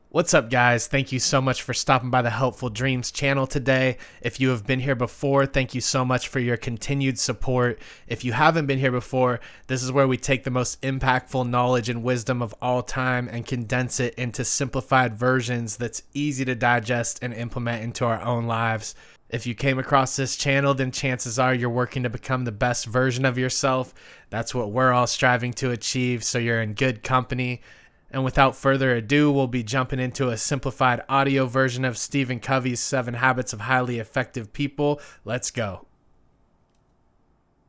What's up, guys? Thank you so much for stopping by the Helpful Dreams channel today. If you have been here before, thank you so much for your continued support. If you haven't been here before, this is where we take the most impactful knowledge and wisdom of all time and condense it into simplified versions that's easy to digest and implement into our own lives. If you came across this channel, then chances are you're working to become the best version of yourself. That's what we're all striving to achieve, so you're in good company. And without further ado, we'll be jumping into a simplified audio version of Stephen Covey's 7 Habits of Highly Effective People. Let's go.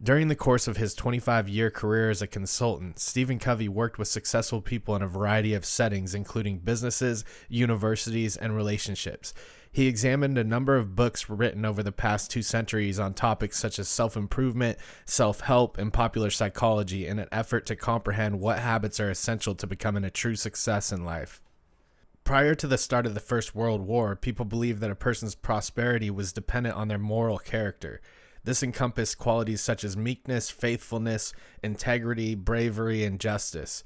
During the course of his 25-year career as a consultant, Stephen Covey worked with successful people in a variety of settings, including businesses, universities, and relationships. He examined a number of books written over the past 2 centuries on topics such as self-improvement, self-help, and popular psychology in an effort to comprehend what habits are essential to becoming a true success in life. Prior to the start of the First World War, people believed that a person's prosperity was dependent on their moral character. This encompassed qualities such as meekness, faithfulness, integrity, bravery, and justice.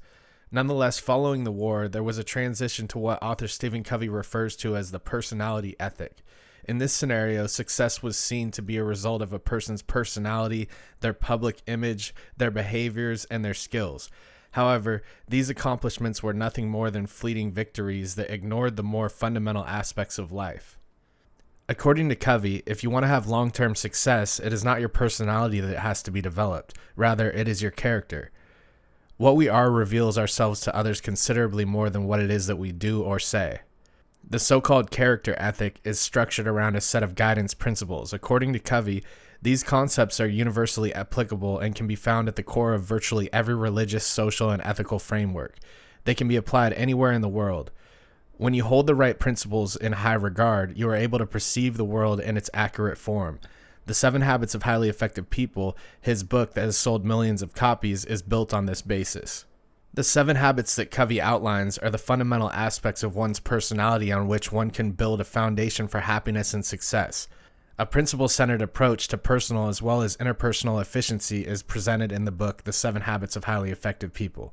Nonetheless, following the war, there was a transition to what author Stephen Covey refers to as the personality ethic. In this scenario, success was seen to be a result of a person's personality, their public image, their behaviors, and their skills. However, these accomplishments were nothing more than fleeting victories that ignored the more fundamental aspects of life. According to Covey, if you want to have long-term success, it is not your personality that has to be developed. Rather, it is your character. What we are reveals ourselves to others considerably more than what it is that we do or say. The so-called character ethic is structured around a set of guidance principles. According to Covey, these concepts are universally applicable and can be found at the core of virtually every religious, social, and ethical framework. They can be applied anywhere in the world. When you hold the right principles in high regard, you are able to perceive the world in its accurate form. The 7 Habits of Highly Effective People, his book that has sold millions of copies, is built on this basis. The 7 habits that Covey outlines are the fundamental aspects of one's personality on which one can build a foundation for happiness and success. A principle-centered approach to personal as well as interpersonal efficiency is presented in the book The 7 Habits of Highly Effective People.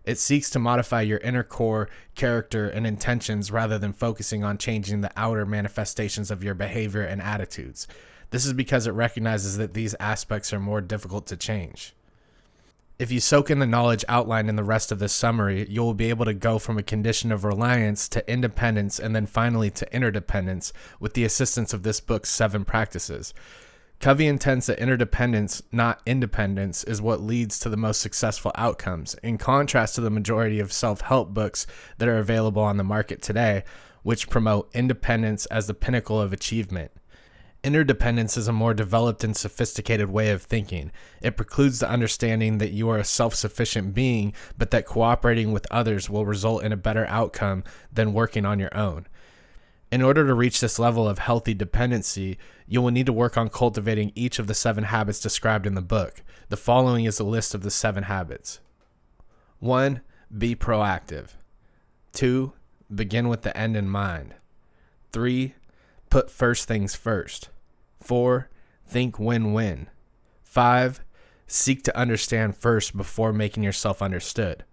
It seeks to modify your inner core, character, and intentions rather than focusing on changing the outer manifestations of your behavior and attitudes. This is because it recognizes that these aspects are more difficult to change. If you soak in the knowledge outlined in the rest of this summary, you will be able to go from a condition of reliance to independence and then finally to interdependence with the assistance of this book's 7 practices. Covey intends that interdependence, not independence, is what leads to the most successful outcomes, in contrast to the majority of self-help books that are available on the market today, which promote independence as the pinnacle of achievement. Interdependence is a more developed and sophisticated way of thinking. It precludes the understanding that you are a self-sufficient being, but that cooperating with others will result in a better outcome than working on your own. In order to reach this level of healthy dependency, you will need to work on cultivating each of the 7 habits described in the book. The following is a list of the 7 habits. 1. Be proactive. 2. Begin with the end in mind. 3. Put first things first. 4. Think win-win. 5. Seek to understand first before making yourself understood.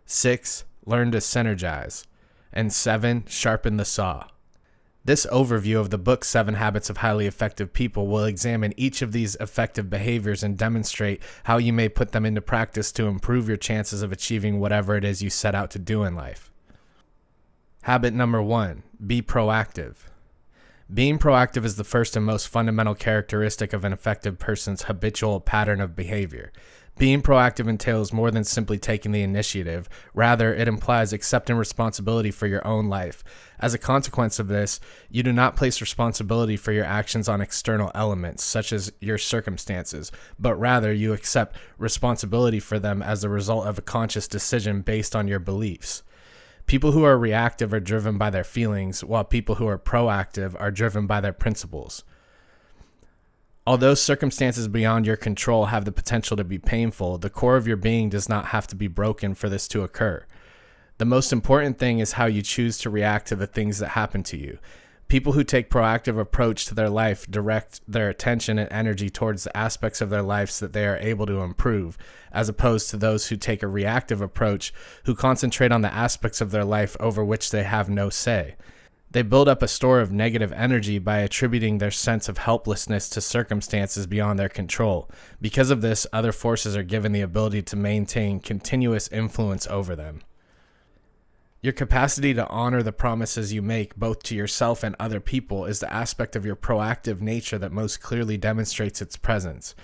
6. Learn to synergize. And 7. Sharpen the saw. This overview of the book 7 Habits of Highly Effective People will examine each of these effective behaviors and demonstrate how you may put them into practice to improve your chances of achieving whatever it is you set out to do in life. Habit number 1. Be proactive. Being proactive is the first and most fundamental characteristic of an effective person's habitual pattern of behavior. Being proactive entails more than simply taking the initiative. Rather, it implies accepting responsibility for your own life. As a consequence of this, you do not place responsibility for your actions on external elements, such as your circumstances, but rather you accept responsibility for them as a result of a conscious decision based on your beliefs. People who are reactive are driven by their feelings, while people who are proactive are driven by their principles. Although circumstances beyond your control have the potential to be painful, the core of your being does not have to be broken for this to occur. The most important thing is how you choose to react to the things that happen to you. People who take proactive approach to their life direct their attention and energy towards the aspects of their lives that they are able to improve, as opposed to those who take a reactive approach who concentrate on the aspects of their life over which they have no say. They build up a store of negative energy by attributing their sense of helplessness to circumstances beyond their control. Because of this, other forces are given the ability to maintain continuous influence over them. Your capacity to honor the promises you make both to yourself and other people is the aspect of your proactive nature that most clearly demonstrates its presence.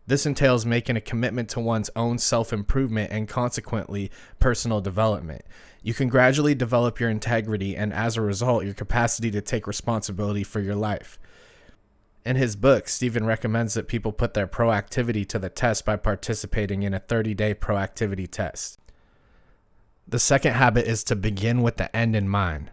This entails making a commitment to one's own self-improvement and consequently personal development. You can gradually develop your integrity and as a result your capacity to take responsibility for your life. In his book, Stephen recommends that people put their proactivity to the test by participating in a 30-day proactivity test. The second habit is to begin with the end in mind.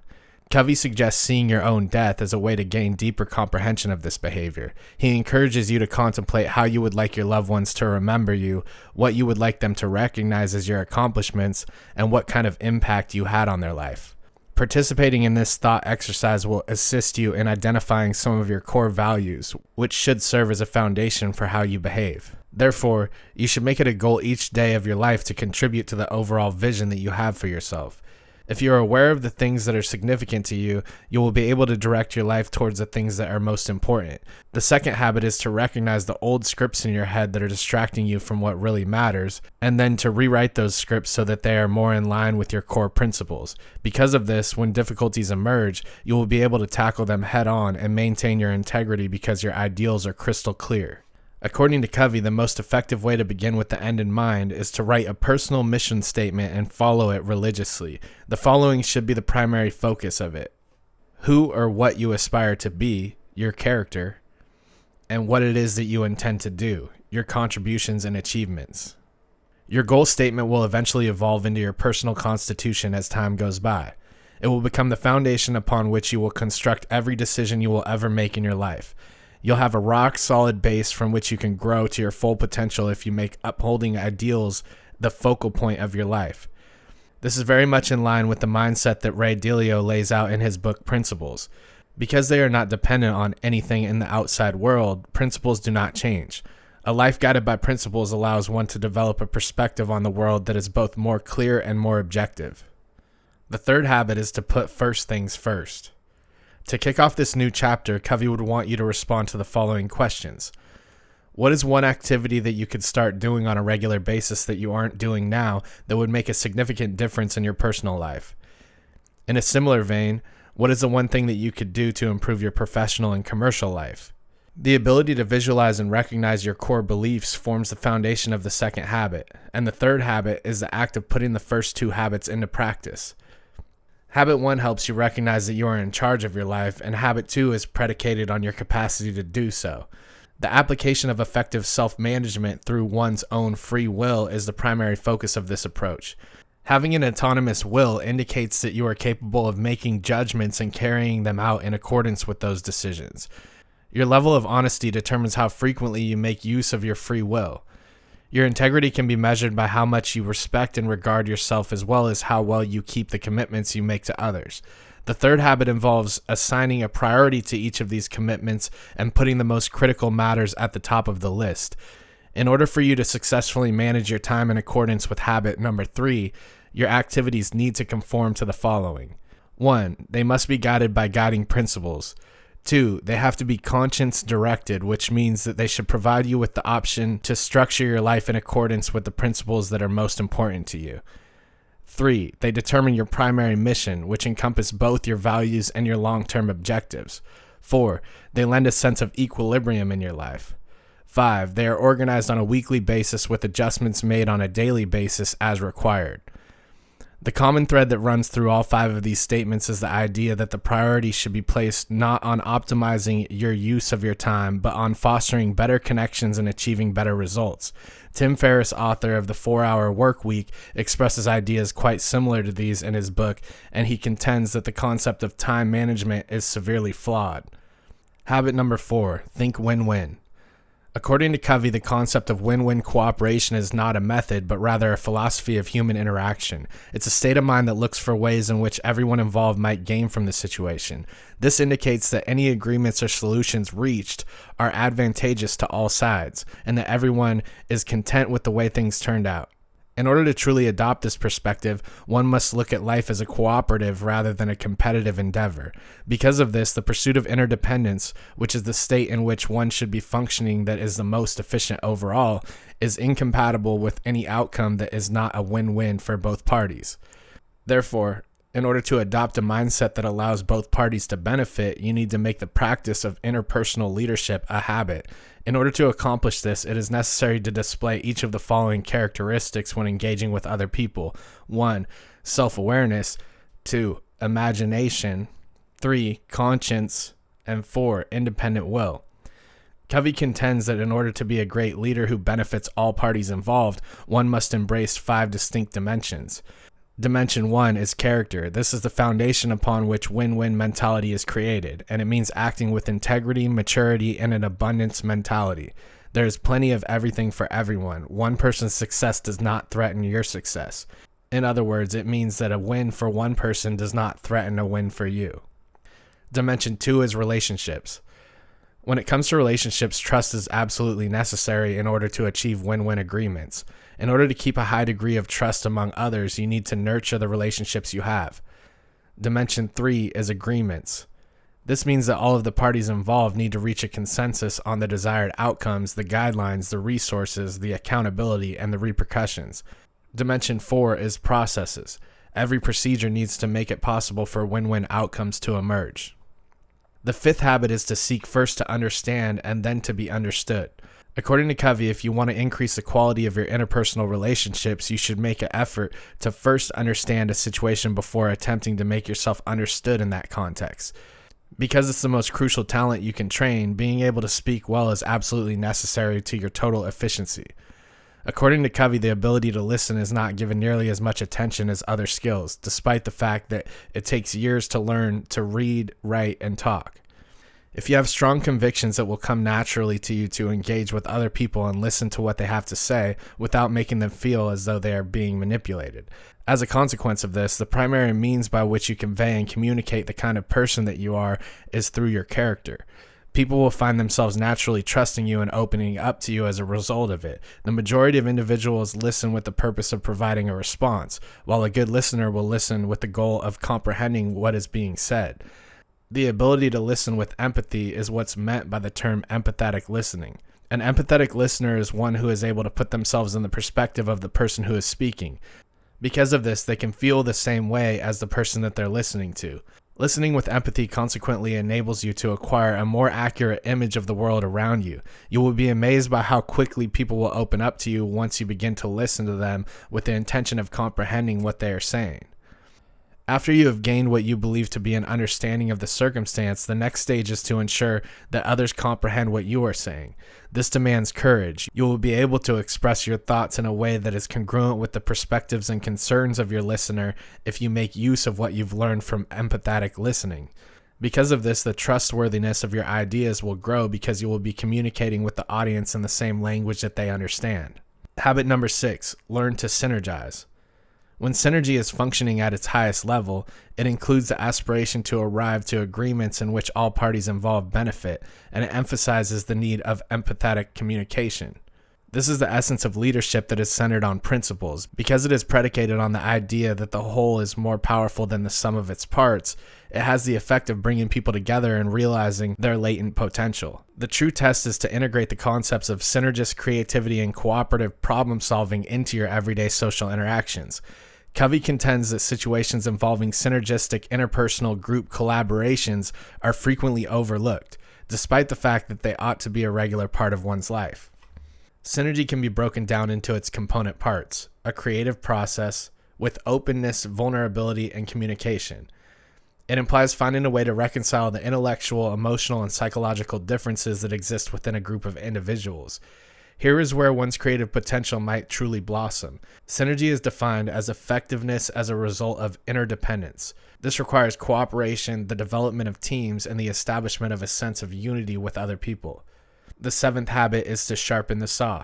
Covey suggests seeing your own death as a way to gain deeper comprehension of this behavior. He encourages you to contemplate how you would like your loved ones to remember you, what you would like them to recognize as your accomplishments, and what kind of impact you had on their life. Participating in this thought exercise will assist you in identifying some of your core values, which should serve as a foundation for how you behave. Therefore, you should make it a goal each day of your life to contribute to the overall vision that you have for yourself. If you are aware of the things that are significant to you, you will be able to direct your life towards the things that are most important. The second habit is to recognize the old scripts in your head that are distracting you from what really matters, and then to rewrite those scripts so that they are more in line with your core principles. Because of this, when difficulties emerge, you will be able to tackle them head on and maintain your integrity because your ideals are crystal clear. According to Covey, the most effective way to begin with the end in mind is to write a personal mission statement and follow it religiously. The following should be the primary focus of it: who or what you aspire to be, your character, and what it is that you intend to do, your contributions and achievements. Your goal statement will eventually evolve into your personal constitution as time goes by. It will become the foundation upon which you will construct every decision you will ever make in your life. You'll have a rock-solid base from which you can grow to your full potential if you make upholding ideals the focal point of your life. This is very much in line with the mindset that Ray Dalio lays out in his book Principles. Because they are not dependent on anything in the outside world, principles do not change. A life guided by principles allows one to develop a perspective on the world that is both more clear and more objective. The third habit is to put first things first. To kick off this new chapter, Covey would want you to respond to the following questions. What is one activity that you could start doing on a regular basis that you aren't doing now that would make a significant difference in your personal life? In a similar vein, what is the one thing that you could do to improve your professional and commercial life? The ability to visualize and recognize your core beliefs forms the foundation of the second habit, and the third habit is the act of putting the first two habits into practice. Habit 1 helps you recognize that you are in charge of your life, and habit 2 is predicated on your capacity to do so. The application of effective self-management through one's own free will is the primary focus of this approach. Having an autonomous will indicates that you are capable of making judgments and carrying them out in accordance with those decisions. Your level of honesty determines how frequently you make use of your free will. Your integrity can be measured by how much you respect and regard yourself, as well as how well you keep the commitments you make to others. The third habit involves assigning a priority to each of these commitments and putting the most critical matters at the top of the list. In order for you to successfully manage your time in accordance with habit number 3, your activities need to conform to the following. 1. They must be guided by guiding principles. 2. They have to be conscience-directed, which means that they should provide you with the option to structure your life in accordance with the principles that are most important to you. 3. They determine your primary mission, which encompass both your values and your long-term objectives. 4. They lend a sense of equilibrium in your life. 5. They are organized on a weekly basis with adjustments made on a daily basis as required. The common thread that runs through all 5 of these statements is the idea that the priority should be placed not on optimizing your use of your time, but on fostering better connections and achieving better results. Tim Ferriss, author of The 4-Hour Work Week, expresses ideas quite similar to these in his book, and he contends that the concept of time management is severely flawed. Habit number 4, think win-win. According to Covey, the concept of win-win cooperation is not a method, but rather a philosophy of human interaction. It's a state of mind that looks for ways in which everyone involved might gain from the situation. This indicates that any agreements or solutions reached are advantageous to all sides, and that everyone is content with the way things turned out. In order to truly adopt this perspective, one must look at life as a cooperative rather than a competitive endeavor. Because of this, the pursuit of interdependence, which is the state in which one should be functioning that is the most efficient overall, is incompatible with any outcome that is not a win-win for both parties. Therefore, in order to adopt a mindset that allows both parties to benefit, you need to make the practice of interpersonal leadership a habit. In order to accomplish this, it is necessary to display each of the following characteristics when engaging with other people. 1. Self-awareness. 2. Imagination. 3. Conscience. And 4. Independent will. Covey contends that in order to be a great leader who benefits all parties involved, one must embrace 5 distinct dimensions. Dimension 1 is character. This is the foundation upon which win-win mentality is created, and it means acting with integrity, maturity, and an abundance mentality. There is plenty of everything for everyone. One person's success does not threaten your success. In other words, it means that a win for one person does not threaten a win for you. Dimension 2 is relationships. When it comes to relationships, trust is absolutely necessary in order to achieve win-win agreements. In order to keep a high degree of trust among others, you need to nurture the relationships you have. Dimension 3 is agreements. This means that all of the parties involved need to reach a consensus on the desired outcomes, the guidelines, the resources, the accountability, and the repercussions. Dimension 4 is processes. Every procedure needs to make it possible for win-win outcomes to emerge. The 5th habit is to seek first to understand and then to be understood. According to Covey, if you want to increase the quality of your interpersonal relationships, you should make an effort to first understand a situation before attempting to make yourself understood in that context. Because it's the most crucial talent you can train, being able to speak well is absolutely necessary to your total efficiency. According to Covey, the ability to listen is not given nearly as much attention as other skills, despite the fact that it takes years to learn to read, write, and talk. If you have strong convictions, it will come naturally to you to engage with other people and listen to what they have to say without making them feel as though they are being manipulated. As a consequence of this, the primary means by which you convey and communicate the kind of person that you are is through your character. People will find themselves naturally trusting you and opening up to you as a result of it. The majority of individuals listen with the purpose of providing a response, while a good listener will listen with the goal of comprehending what is being said. The ability to listen with empathy is what's meant by the term empathetic listening. An empathetic listener is one who is able to put themselves in the perspective of the person who is speaking. Because of this, they can feel the same way as the person that they're listening to. Listening with empathy consequently enables you to acquire a more accurate image of the world around you. You will be amazed by how quickly people will open up to you once you begin to listen to them with the intention of comprehending what they are saying. After you have gained what you believe to be an understanding of the circumstance, the next stage is to ensure that others comprehend what you are saying. This demands courage. You will be able to express your thoughts in a way that is congruent with the perspectives and concerns of your listener if you make use of what you've learned from empathetic listening. Because of this, the trustworthiness of your ideas will grow because you will be communicating with the audience in the same language that they understand. Habit number 6, learn to synergize. When synergy is functioning at its highest level, it includes the aspiration to arrive to agreements in which all parties involved benefit, and it emphasizes the need of empathetic communication. This is the essence of leadership that is centered on principles. Because it is predicated on the idea that the whole is more powerful than the sum of its parts, it has the effect of bringing people together and realizing their latent potential. The true test is to integrate the concepts of synergist creativity and cooperative problem solving into your everyday social interactions. Covey contends that situations involving synergistic interpersonal group collaborations are frequently overlooked, despite the fact that they ought to be a regular part of one's life. Synergy can be broken down into its component parts: a creative process with openness, vulnerability, and communication. It implies finding a way to reconcile the intellectual, emotional, and psychological differences that exist within a group of individuals. Here is where one's creative potential might truly blossom. Synergy is defined as effectiveness as a result of interdependence. This requires cooperation, the development of teams, and the establishment of a sense of unity with other people. The seventh habit is to sharpen the saw.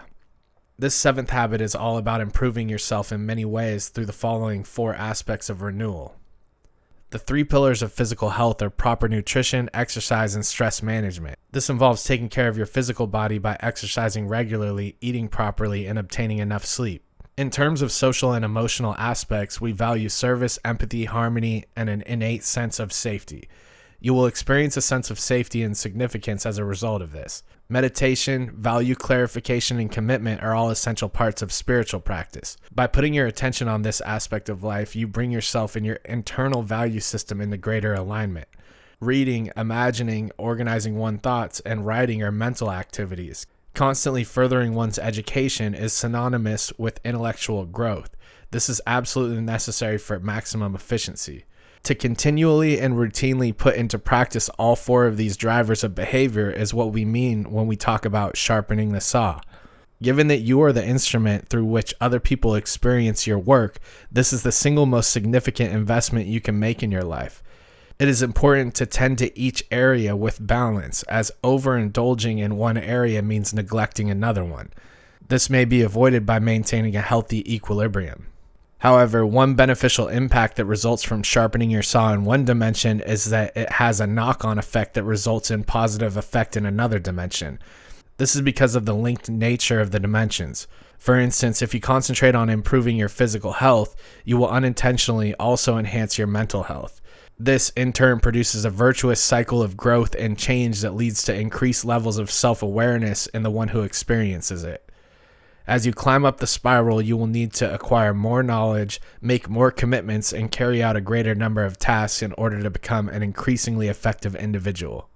This seventh habit is all about improving yourself in many ways through the following 4 aspects of renewal. The 3 pillars of physical health are proper nutrition, exercise, and stress management. This involves taking care of your physical body by exercising regularly, eating properly, and obtaining enough sleep. In terms of social and emotional aspects, we value service, empathy, harmony, and an innate sense of safety. You will experience a sense of safety and significance as a result of this. Meditation, value clarification, and commitment are all essential parts of spiritual practice. By putting your attention on this aspect of life, you bring yourself and your internal value system into greater alignment. Reading, imagining, organizing one's thoughts, and writing are mental activities. Constantly furthering one's education is synonymous with intellectual growth. This is absolutely necessary for maximum efficiency. To continually and routinely put into practice all 4 of these drivers of behavior is what we mean when we talk about sharpening the saw. Given that you are the instrument through which other people experience your work, this is the single most significant investment you can make in your life. It is important to tend to each area with balance, as overindulging in one area means neglecting another one. This may be avoided by maintaining a healthy equilibrium. However, one beneficial impact that results from sharpening your saw in one dimension is that it has a knock-on effect that results in positive effect in another dimension. This is because of the linked nature of the dimensions. For instance, if you concentrate on improving your physical health, you will unintentionally also enhance your mental health. This, in turn, produces a virtuous cycle of growth and change that leads to increased levels of self-awareness in the one who experiences it. As you climb up the spiral, you will need to acquire more knowledge, make more commitments, and carry out a greater number of tasks in order to become an increasingly effective individual.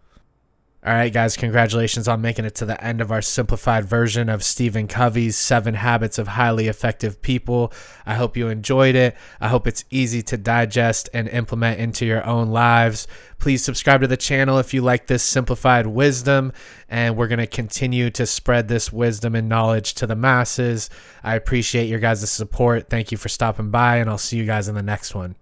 All right, guys, congratulations on making it to the end of our simplified version of Stephen Covey's 7 Habits of Highly Effective People. I hope you enjoyed it. I hope it's easy to digest and implement into your own lives. Please subscribe to the channel if you like this simplified wisdom, and we're going to continue to spread this wisdom and knowledge to the masses. I appreciate your guys' support. Thank you for stopping by, and I'll see you guys in the next one.